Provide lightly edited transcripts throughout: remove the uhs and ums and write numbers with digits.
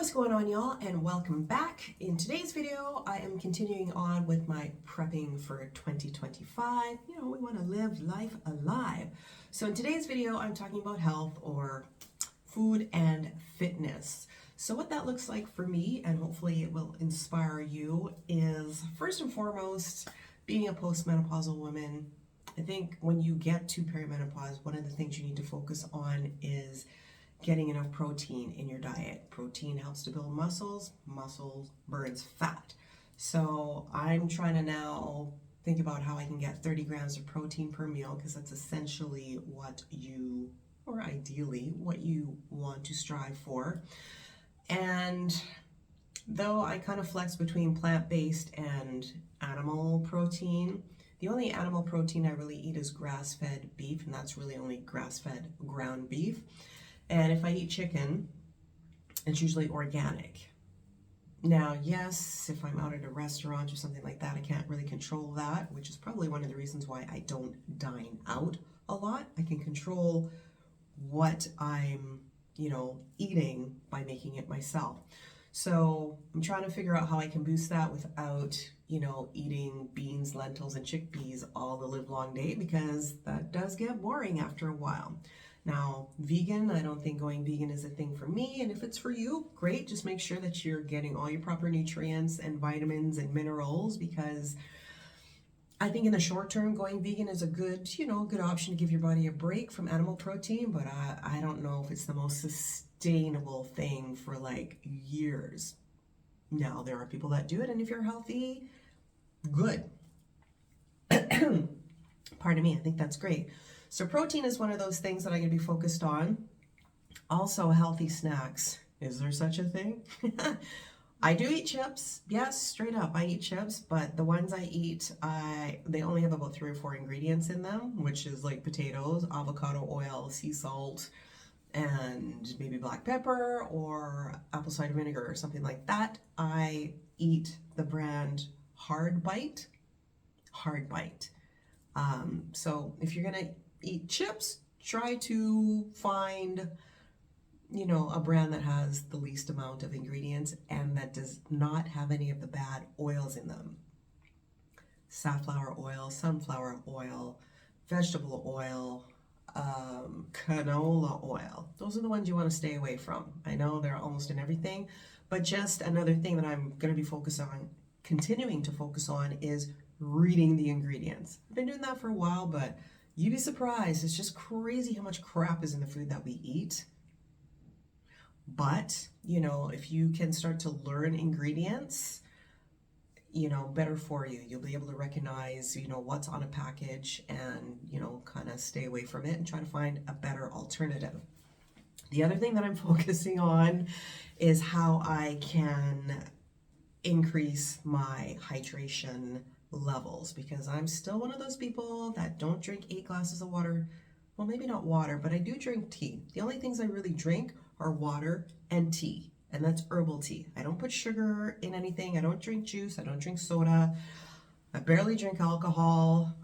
What's going on, y'all, and welcome back. In today's video, I am continuing on with my prepping for 2025. We want to live life alive. So in today's video, I'm talking about health or food and fitness. So what that looks like for me, and hopefully it will inspire you, is first and foremost, being a postmenopausal woman. I think when you get to perimenopause, one of the things you need to focus on is getting enough protein in your diet. Protein helps to build muscles, muscles burns fat. So I'm trying to now think about how I can get 30 grams of protein per meal, because that's essentially what you, or ideally, what you want to strive for. And though I kind of flex between plant-based and animal protein, the only animal protein I really eat is grass-fed beef, and that's really only grass-fed ground beef. And if I eat chicken, it's usually organic. Now, yes, if I'm out at a restaurant or something like that, I can't really control that, which is probably one of the reasons why I don't dine out a lot. I can control what I'm, eating by making it myself. So I'm trying to figure out how I can boost that without, eating beans, lentils, and chickpeas all the live long day, because that does get boring after a while. Now, vegan, I don't think going vegan is a thing for me, and if it's for you, great. Just make sure that you're getting all your proper nutrients and vitamins and minerals, because I think in the short term, going vegan is a good, good option to give your body a break from animal protein, but I don't know if it's the most sustainable thing for like years. Now, there are people that do it, and if you're healthy, good. Pardon me, I think that's great. So protein is one of those things that I'm going to be focused on. Also, healthy snacks. Is there such a thing? I do eat chips. Yes, straight up, I eat chips, but the ones I eat, they only have about 3 or 4 ingredients in them, which is like potatoes, avocado oil, sea salt, and maybe black pepper or apple cider vinegar or something like that. I eat the brand Hard Bite. So if you're gonna eat chips, try to find, a brand that has the least amount of ingredients and that does not have any of the bad oils in them. Safflower oil, sunflower oil, vegetable oil, canola oil. Those are the ones you want to stay away from. I know they're almost in everything, but just another thing that I'm going to be continuing to focus on is reading the ingredients. I've been doing that for a while, but you'd be surprised. It's just crazy how much crap is in the food that we eat. But, if you can start to learn ingredients, better for you. You'll be able to recognize, what's on a package and, kind of stay away from it and try to find a better alternative. The other thing that I'm focusing on is how I can increase my hydration levels, because I'm still one of those people that don't drink 8 glasses of water. Well, maybe not water, but I do drink tea. The only things I really drink are water and tea, and that's herbal tea. I don't put sugar in anything. I don't drink juice. I don't drink soda. I barely drink alcohol.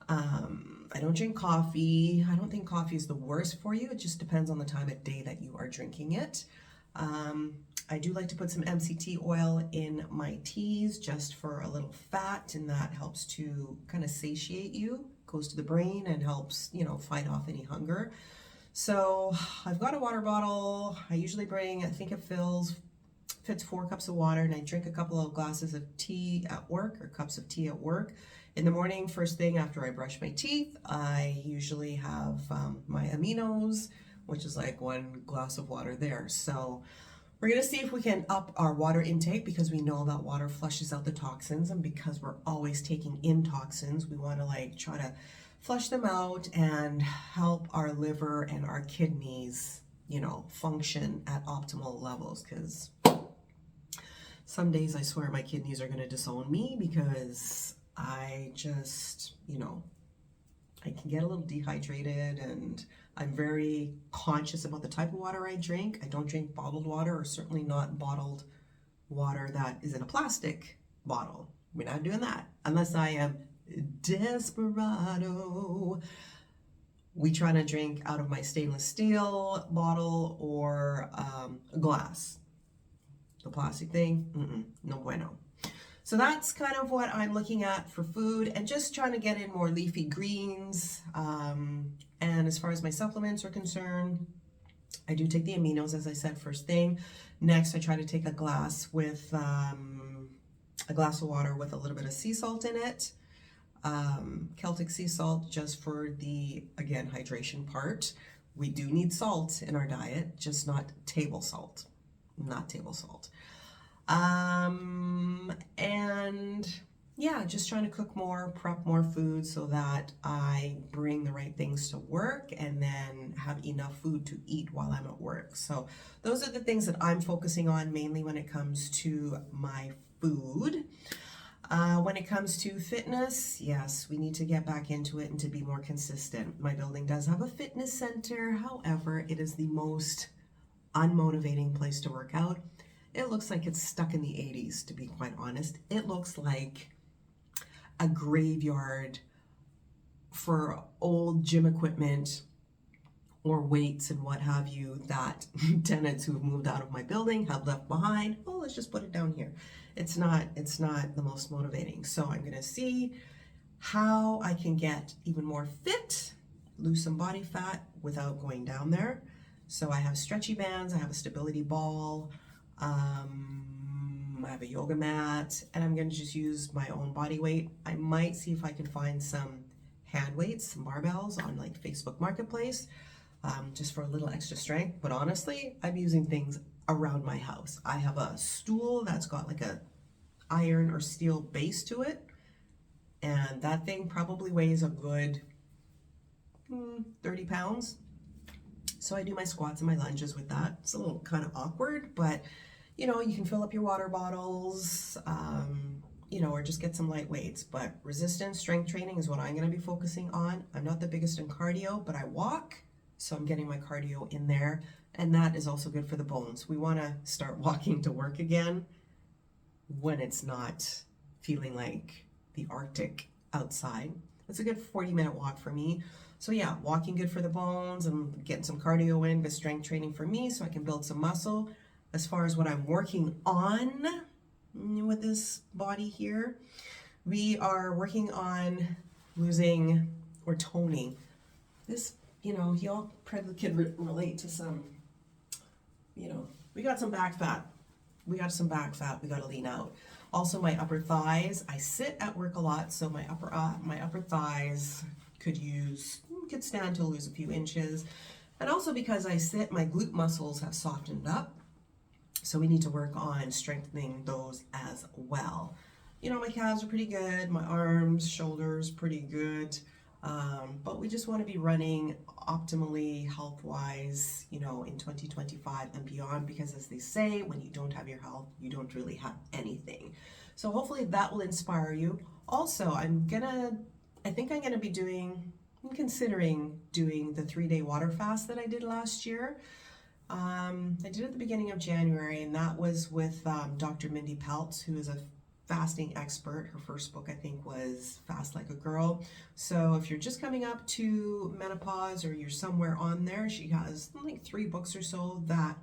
I don't drink coffee. I don't think coffee is the worst for you. It just depends on the time of day that you are drinking it. I do like to put some MCT oil in my teas just for a little fat, and that helps to kind of satiate you, goes to the brain and helps, fight off any hunger. So I've got a water bottle. I usually bring, I think it fits 4 cups of water, and I drink a couple of glasses of tea at work, or cups of tea at work. In the morning, first thing after I brush my teeth, I usually have my aminos, which is like 1 glass of water there. So we're going to see if we can up our water intake, because we know that water flushes out the toxins, and because we're always taking in toxins, we want to try to flush them out and help our liver and our kidneys, function at optimal levels, because some days I swear my kidneys are going to disown me, because I just, I can get a little dehydrated, and I'm very conscious about the type of water I drink. I don't drink bottled water, or certainly not bottled water that is in a plastic bottle. We're not doing that unless I am desperado. We try to drink out of my stainless steel bottle or a glass. The plastic thing, no bueno. So that's kind of what I'm looking at for food, and just trying to get in more leafy greens. And as far as my supplements are concerned, I do take the aminos, as I said, first thing. Next, I try to take a glass with a glass of water with a little bit of sea salt in it. Celtic sea salt, just for the, again, hydration part. We do need salt in our diet, just not table salt. Not table salt. And yeah, just trying to cook more, prep more food so that I bring the right things to work and then have enough food to eat while I'm at work. So those are the things that I'm focusing on mainly when it comes to my food. When it comes to fitness, yes, we need to get back into it and to be more consistent. My building does have a fitness center. However, it is the most unmotivating place to work out. It looks like it's stuck in the 80s, to be quite honest. It looks like a graveyard for old gym equipment or weights and what have you that tenants who have moved out of my building have left behind. Oh, let's just put it down here. It's not the most motivating. So I'm gonna see how I can get even more fit, lose some body fat without going down there. So I have stretchy bands, I have a stability ball, I have a yoga mat, and I'm going to just use my own body weight. I might see if I can find some hand weights, some barbells on like Facebook Marketplace, just for a little extra strength. But honestly, I'm using things around my house. I have a stool that's got like a iron or steel base to it, and that thing probably weighs a good 30 pounds. So I do my squats and my lunges with that. It's a little kind of awkward, but you know, you can fill up your water bottles, you know, or just get some light weights. But resistance, strength training is what I'm going to be focusing on. I'm not the biggest in cardio, but I walk, so I'm getting my cardio in there, and that is also good for the bones. We want to start walking to work again when it's not feeling like the Arctic outside. It's a good 40-minute walk for me. So yeah, walking good for the bones and getting some cardio in, good strength training for me so I can build some muscle. As far as what I'm working on with this body here, we are working on losing or toning. This, you know, y'all probably can relate to some, you know, we got some back fat. We got some back fat we got to lean out. Also my upper thighs. I sit at work a lot, so my upper thighs could stand to lose a few inches. And also because I sit, my glute muscles have softened up. So we need to work on strengthening those as well. You know, my calves are pretty good, my arms, shoulders, pretty good. But we just want to be running optimally health-wise, you know, in 2025 and beyond, because as they say, when you don't have your health, you don't really have anything. So hopefully that will inspire you. Also, I'm considering doing the 3-day water fast that I did last year. I did it at the beginning of January, and that was with Dr. Mindy Pelz, who is a fasting expert. Her first book, I think, was Fast Like a Girl. So if you're just coming up to menopause or you're somewhere on there, she has like 3 books or so that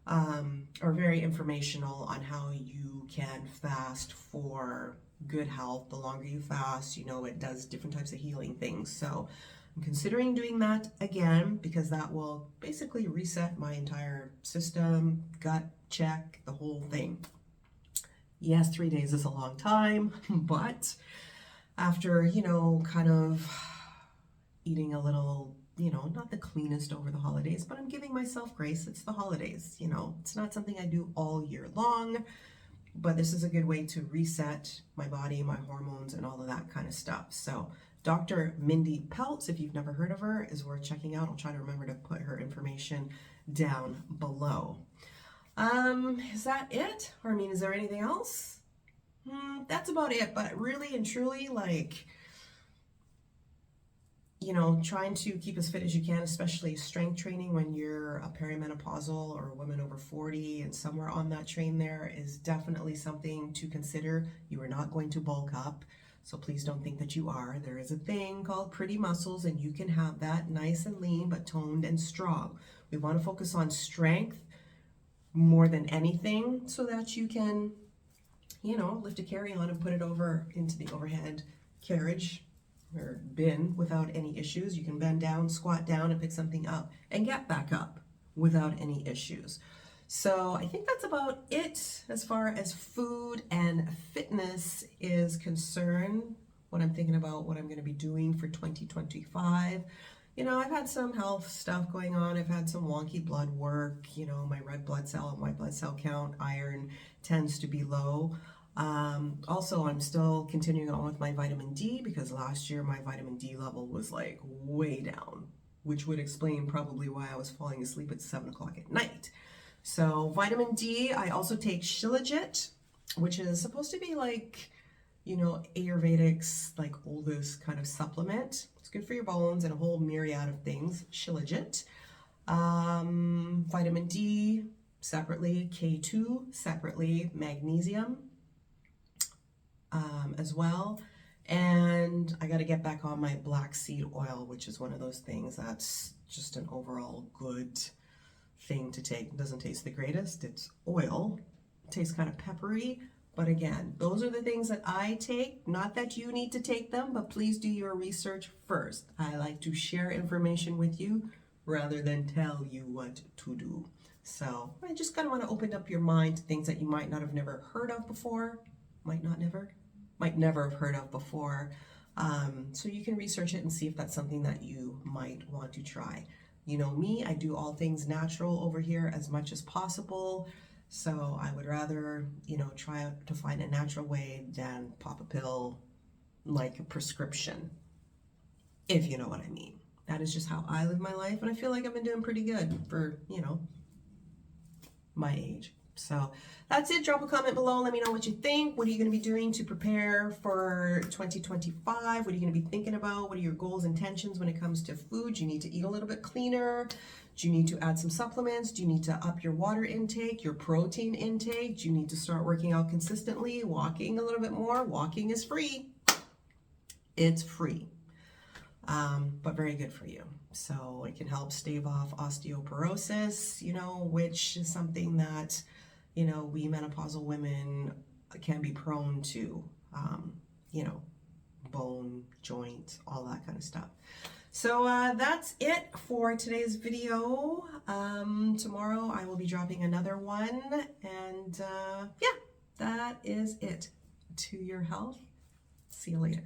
are very informational on how you can fast for good health. The longer you fast, you know, it does different types of healing things. So I'm considering doing that again because that will basically reset my entire system, gut check, the whole thing. Yes, 3 days is a long time, but after, you know, kind of eating a little, you know, not the cleanest over the holidays, but I'm giving myself grace. It's the holidays, you know. It's not something I do all year long, but this is a good way to reset my body, my hormones, and all of that kind of stuff. So Dr. Mindy Pelz, if you've never heard of her, is worth checking out. I'll try to remember to put her information down below. Is that it? Or, I mean, is there anything else? That's about it, but really and truly, like, you know, trying to keep as fit as you can, especially strength training when you're a perimenopausal or a woman over 40 and somewhere on that train there is definitely something to consider. You are not going to bulk up, so please don't think that you are. There is a thing called pretty muscles, and you can have that nice and lean, but toned and strong. We want to focus on strength more than anything, so that you can, you know, lift a carry-on and put it over into the overhead carriage or bin without any issues. You can bend down, squat down, and pick something up and get back up without any issues. So I think that's about it as far as food and fitness is concerned. What I'm thinking about, what I'm going to be doing for 2025. You know, I've had some health stuff going on. I've had some wonky blood work. You know, my red blood cell and white blood cell count, iron tends to be low. Also, I'm still continuing on with my vitamin D, because last year my vitamin D level was like way down, which would explain probably why I was falling asleep at 7 o'clock at night. So vitamin D, I also take Shilajit, which is supposed to be like, you know, Ayurvedic's like oldest kind of supplement. It's good for your bones and a whole myriad of things. Shilajit. Vitamin D separately, K2 separately, magnesium as well. And I got to get back on my black seed oil, which is one of those things that's just an overall good thing to take. It doesn't taste the greatest. It's oil. It tastes kind of peppery. But again, those are the things that I take. Not that you need to take them, but please do your research first. I like to share information with you rather than tell you what to do. So I just kind of want to open up your mind to things that you might not have never heard of before. Might never have heard of before. So you can research it and see if that's something that you might want to try. You know me, I do all things natural over here as much as possible. So I would rather, you know, try to find a natural way than pop a pill like a prescription, if you know what I mean. That is just how I live my life, and I feel like I've been doing pretty good for, you know, my age. So that's it. Drop a comment below. Let me know what you think. What are you going to be doing to prepare for 2025? What are you going to be thinking about? What are your goals, intentions when it comes to food? Do you need to eat a little bit cleaner? Do you need to add some supplements? Do you need to up your water intake, your protein intake? Do you need to start working out consistently, walking a little bit more? Walking is free. It's free, but very good for you. So it can help stave off osteoporosis, you know, which is something that, you know, we menopausal women can be prone to, you know, bone, joint, all that kind of stuff. So that's it for today's video. Tomorrow I will be dropping another one, and yeah, that is it. To your health. See you later.